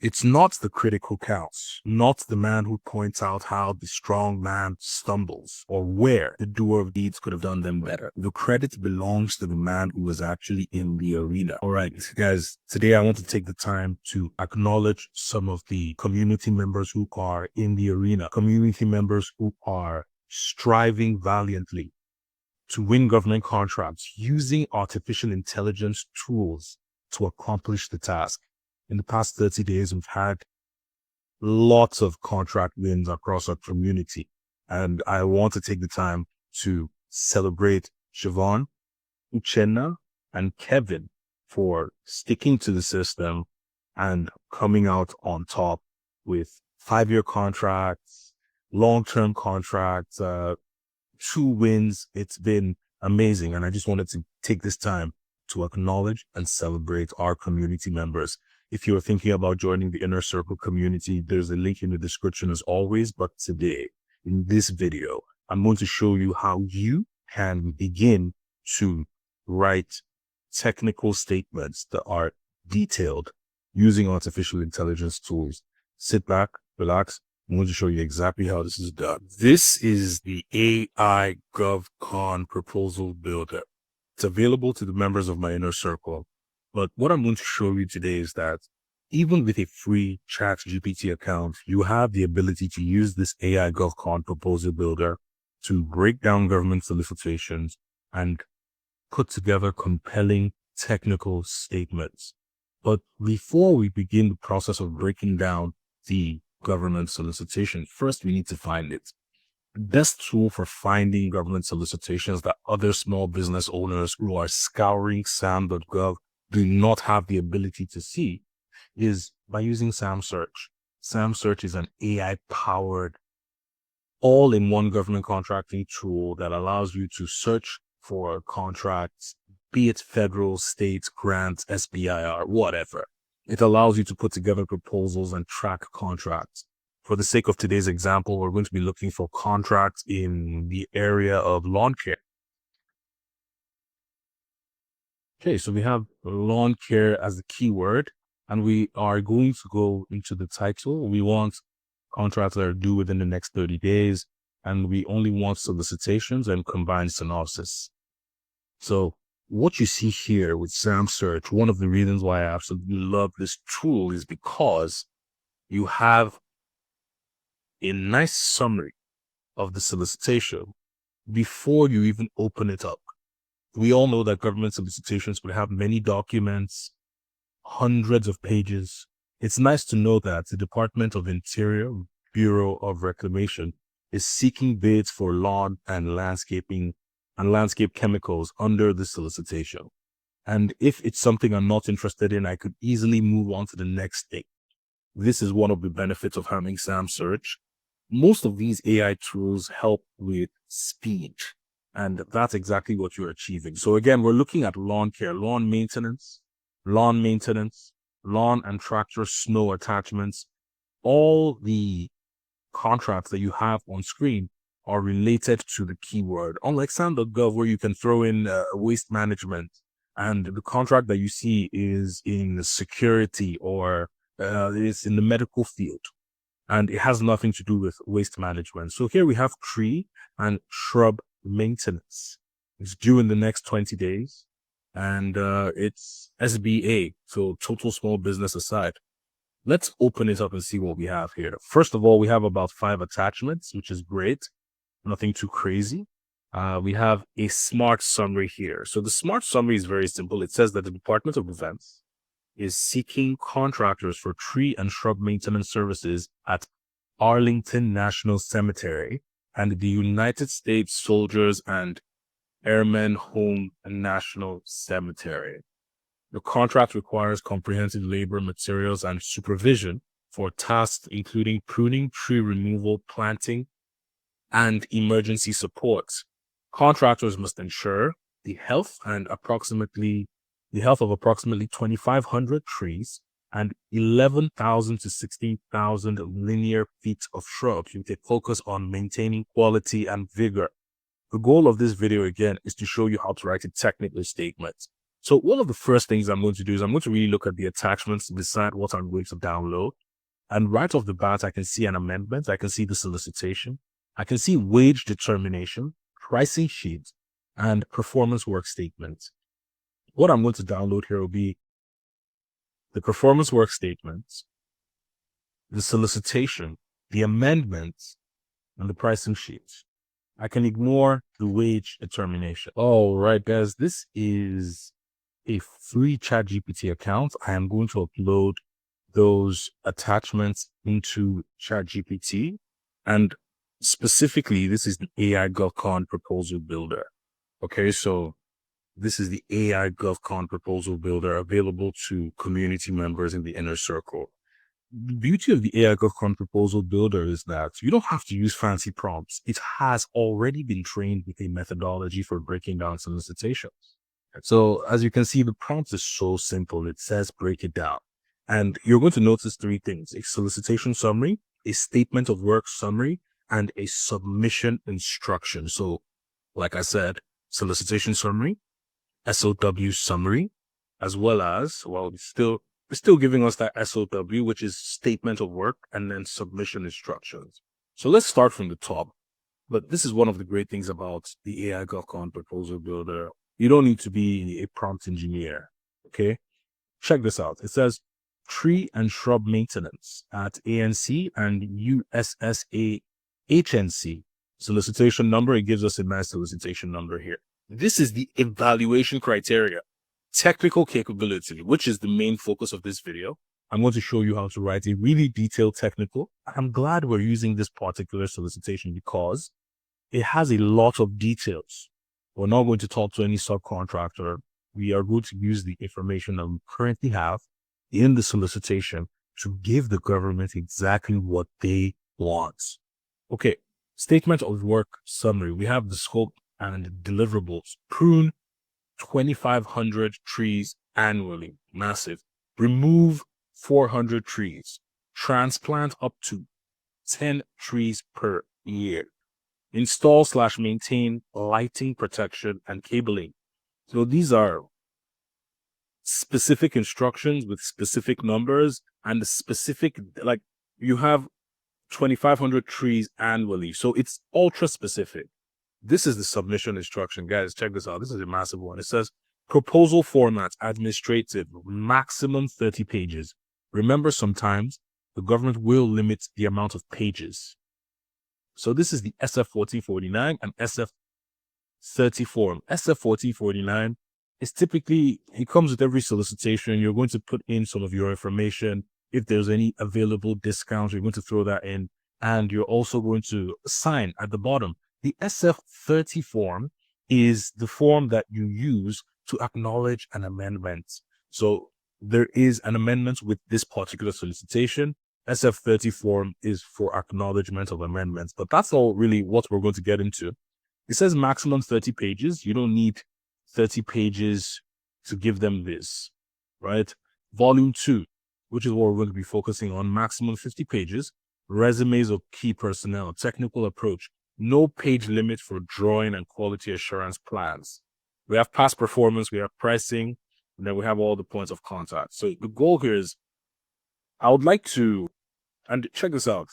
It's not the critic who counts, not the man who points out how the strong man stumbles or where the doer of deeds could have done them better. The credit belongs to the man who was actually in the arena. All right, guys, today I want to take the time to acknowledge some of the community members who are in the arena, community members who are striving valiantly to win government contracts using artificial intelligence tools to accomplish the task. In the past 30 days, we've had lots of contract wins across our community. And I want to take the time to celebrate Siobhan, Uchenna, and Kevin for sticking to the system and coming out on top with 5-year contracts, long-term contracts, 2 wins. It's been amazing. And I just wanted to take this time to acknowledge and celebrate our community members. If you're thinking about joining the Inner Circle community, there's a link in the description as always. But today, in this video, I'm going to show you how you can begin to write technical statements that are detailed using artificial intelligence tools. Sit back, relax. I'm going to show you exactly how this is done. This is the AI GovCon proposal builder. It's available to the members of my Inner Circle. But what I'm going to show you today is that even with a free ChatGPT account, you have the ability to use this AI GovCon proposal builder to break down government solicitations and put together compelling technical statements. But before we begin the process of breaking down the government solicitation, first we need to find it. The best tool for finding government solicitations that other small business owners who are scouring sam.gov do not have the ability to see is by using Sam Search. Sam Search is an AI-powered, all-in-one government contracting tool that allows you to search for contracts, be it federal, state, grants, SBIR, whatever. It allows you to put together proposals and track contracts. For the sake of today's example, we're going to be looking for contracts in the area of lawn care. Okay, so we have lawn care as the keyword, and we are going to go into the title. We want contracts that are due within the next 30 days, and we only want solicitations and combined synopsis. So what you see here with Sam Search, one of the reasons why I absolutely love this tool is because you have a nice summary of the solicitation before you even open it up. We all know that government solicitations would have many documents, hundreds of pages. It's nice to know that the Department of Interior Bureau of Reclamation is seeking bids for lawn and landscaping and landscape chemicals under the solicitation. And if it's something I'm not interested in, I could easily move on to the next thing. This is one of the benefits of having Sam Search. Most of these AI tools help with speed. And that's exactly what you're achieving. So again, we're looking at lawn care, lawn maintenance, lawn and tractor snow attachments. All the contracts that you have on screen are related to the keyword. Unlike sam.gov, where you can throw in waste management, and the contract that you see is in the security or it's in the medical field, and it has nothing to do with waste management. So here we have tree and shrub maintenance. It's due in the next 20 days, and it's SBA, so total small business aside. Let's open it up and see what we have here. First of all, we have about 5 attachments, which is great. Nothing too crazy. We have a smart summary here. So the smart summary is very simple. It says that the Department of Defense is seeking contractors for tree and shrub maintenance services at Arlington National Cemetery and the United States Soldiers and Airmen Home National Cemetery. The contract requires comprehensive labor, materials, and supervision for tasks including pruning, tree removal, planting, and emergency support. Contractors must ensure the health of approximately 2,500 trees and 11,000 to 16,000 linear feet of shrubs with a focus on maintaining quality and vigor. The goal of this video, again, is to show you how to write a technical statement. So one of the first things I'm going to do is I'm going to really look at the attachments to decide what I'm going to download. And right off the bat, I can see an amendment. I can see the solicitation. I can see wage determination, pricing sheet, and performance work statement. What I'm going to download here will be the performance work statements, the solicitation, the amendments, and the pricing sheet. I can ignore the wage determination. All right, guys, this is a free ChatGPT account. I am going to upload those attachments into ChatGPT. And specifically, this is the AI GovCon proposal builder. Okay, so this is the AI GovCon proposal builder available to community members in the inner circle. The beauty of the AI GovCon proposal builder is that you don't have to use fancy prompts. It has already been trained with a methodology for breaking down solicitations. So as you can see, the prompt is so simple. It says break it down. And you're going to notice three things: a solicitation summary, a statement of work summary, and a submission instruction. So like I said, solicitation summary, SOW summary, as well as, well, it's still giving us that SOW, which is statement of work, and then submission instructions. So let's start from the top. But this is one of the great things about the AI GovCon proposal builder. You don't need to be a prompt engineer. Okay. Check this out. It says tree and shrub maintenance at ANC and USSA HNC. Solicitation number. It gives us a nice solicitation number here. This is the evaluation criteria. Technical capability, which is the main focus of this video. I'm going to show you how to write a really detailed technical. I'm glad we're using this particular solicitation because it has a lot of details. We're not going to talk to any subcontractor. We are going to use the information that we currently have in the solicitation to give the government exactly what they want. Okay, statement of work summary. We have the scope and deliverables. Prune 2,500 trees annually. Massive. Remove 400 trees. Transplant up to 10 trees per year. Install/maintain lighting protection and cabling. So these are specific instructions with specific numbers and the specific, like you have 2,500 trees annually. So it's ultra specific. This is the submission instruction. Guys, check this out. This is a massive one. It says proposal format, administrative, maximum 30 pages. Remember, sometimes the government will limit the amount of pages. So this is the SF-1449 and SF-30 form. SF-1449 is typically, it comes with every solicitation. You're going to put in some of your information. If there's any available discounts, you're going to throw that in. And you're also going to sign at the bottom. The SF-30 form is the form that you use to acknowledge an amendment. So there is an amendment with this particular solicitation. SF-30 form is for acknowledgement of amendments, but that's all really what we're going to get into. It says maximum 30 pages. You don't need 30 pages to give them this, right? Volume 2, which is what we're going to be focusing on, maximum 50 pages. Resumes of key personnel, technical approach, no page limit for drawing and quality assurance plans. We have past performance, we have pricing, and then we have all the points of contact. So the goal here is, I would like to, and check this out,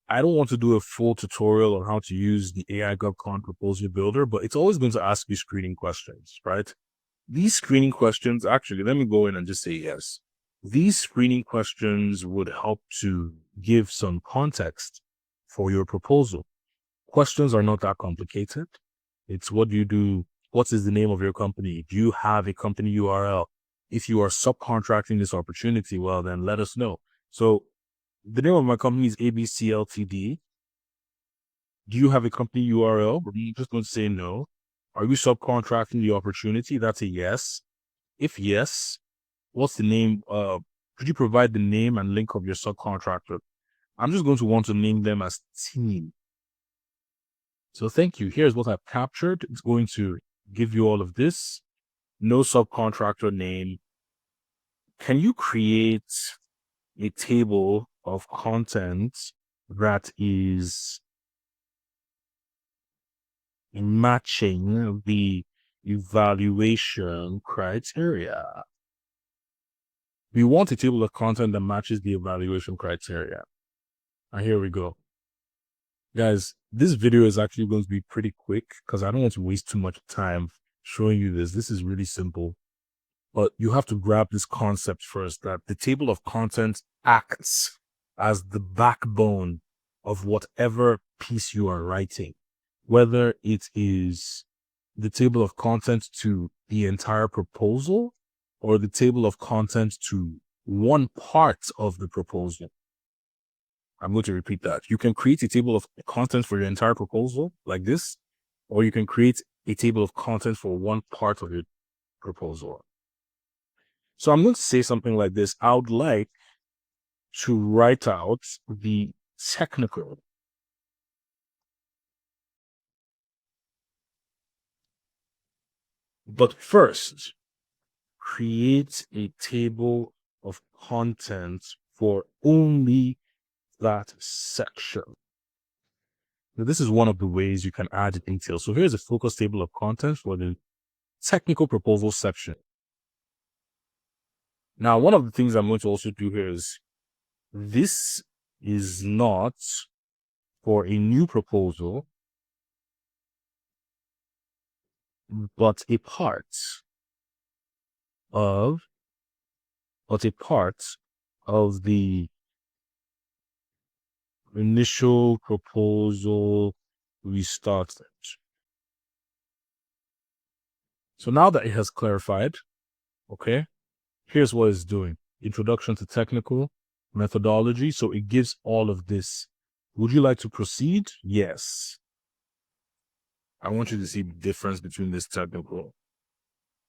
I don't want to do a full tutorial on how to use the AI GovCon proposal builder, but it's always going to ask you screening questions, right? These screening questions, actually, let me go in and just say yes. These screening questions would help to give some context for your proposal. Questions are not that complicated. It's what do you do? What is the name of your company? Do you have a company URL? If you are subcontracting this opportunity, well, then let us know. So the name of my company is ABC Ltd. Do you have a company URL? We're just going to say no. Are you subcontracting the opportunity? That's a yes. If yes, what's the name? Could you provide the name and link of your subcontractor? I'm just going to want to name them as team. So thank you. Here's what I've captured. It's going to give you all of this. No subcontractor name. Can you create a table of content that is matching the evaluation criteria. We want a table of content that matches the evaluation criteria. And here we go. Guys, this video is actually going to be pretty quick because I don't want to waste too much time showing you this. This is really simple. But you have to grab this concept first, that the table of contents acts as the backbone of whatever piece you are writing, whether it is the table of contents to the entire proposal or the table of contents to one part of the proposal. I'm going to repeat that. You can create a table of contents for your entire proposal like this, or you can create a table of contents for one part of your proposal. So I'm going to say something like this. I would like to write out the technical. But first, create a table of contents for only that section. Now, this is one of the ways you can add details. So here's a focus table of contents for the technical proposal section. Now, one of the things I'm going to also do here is this is not for a new proposal, but a part of the initial proposal we started. So now that it has clarified, okay, here's what it's doing. Introduction to technical methodology. So it gives all of this. Would you like to proceed? Yes. I want you to see the difference between this technical.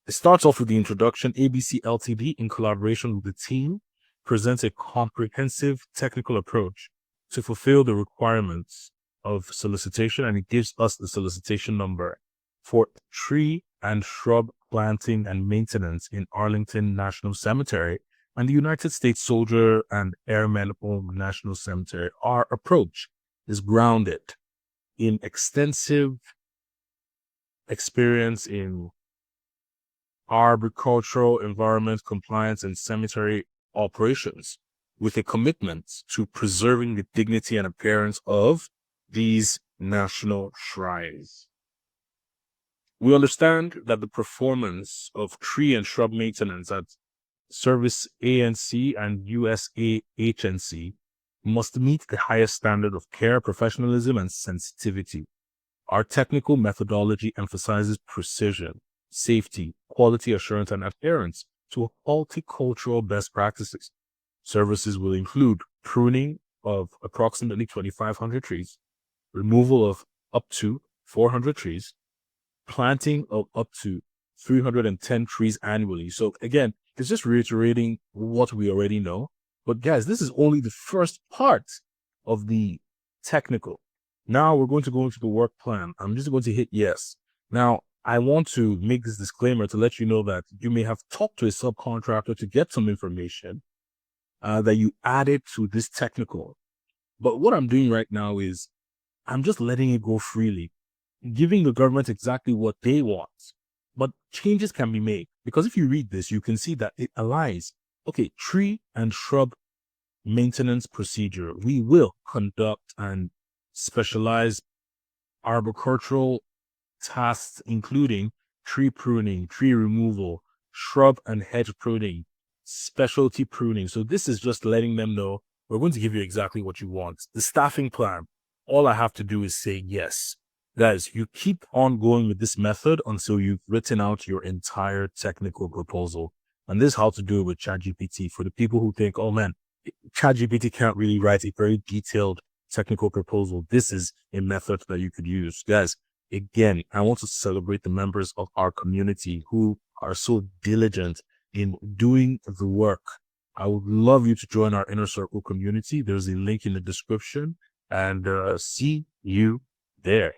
It starts off with the introduction. ABC Ltd, in collaboration with the team, presents a comprehensive technical approach to fulfill the requirements of solicitation, and it gives us the solicitation number for tree and shrub planting and maintenance in Arlington National Cemetery and the United States Soldier and Airmen Home National Cemetery. Our approach is grounded in extensive experience in arboricultural, environment, compliance, and cemetery operations, with a commitment to preserving the dignity and appearance of these national shrines. We understand that the performance of tree and shrub maintenance at Service ANC and USA HNC must meet the highest standard of care, professionalism, and sensitivity. Our technical methodology emphasizes precision, safety, quality assurance, and adherence to horticultural best practices. Services will include pruning of approximately 2,500 trees, removal of up to 400 trees, planting of up to 310 trees annually. So again, it's just reiterating what we already know. But guys, this is only the first part of the technical. Now we're going to go into the work plan. I'm just going to hit yes. Now, I want to make this disclaimer to let you know that you may have talked to a subcontractor to get some information that you added to this technical. But what I'm doing right now is I'm just letting it go freely, giving the government exactly what they want. But changes can be made, because if you read this, you can see that it aligns. Okay, tree and shrub maintenance procedure. We will conduct and specialize arboricultural tasks, including tree pruning, tree removal, shrub and hedge pruning, specialty pruning. So this is just letting them know we're going to give you exactly what you want. The staffing plan, all I have to do is say yes. Guys, you keep on going with this method until you've written out your entire technical proposal. And this is how to do it with ChatGPT. For the people who think, oh man, ChatGPT can't really write a very detailed technical proposal, this is a method that you could use. Guys, again, I want to celebrate the members of our community who are so diligent in doing the work. I would love you to join our Inner Circle community. There's a link in the description, and see you there.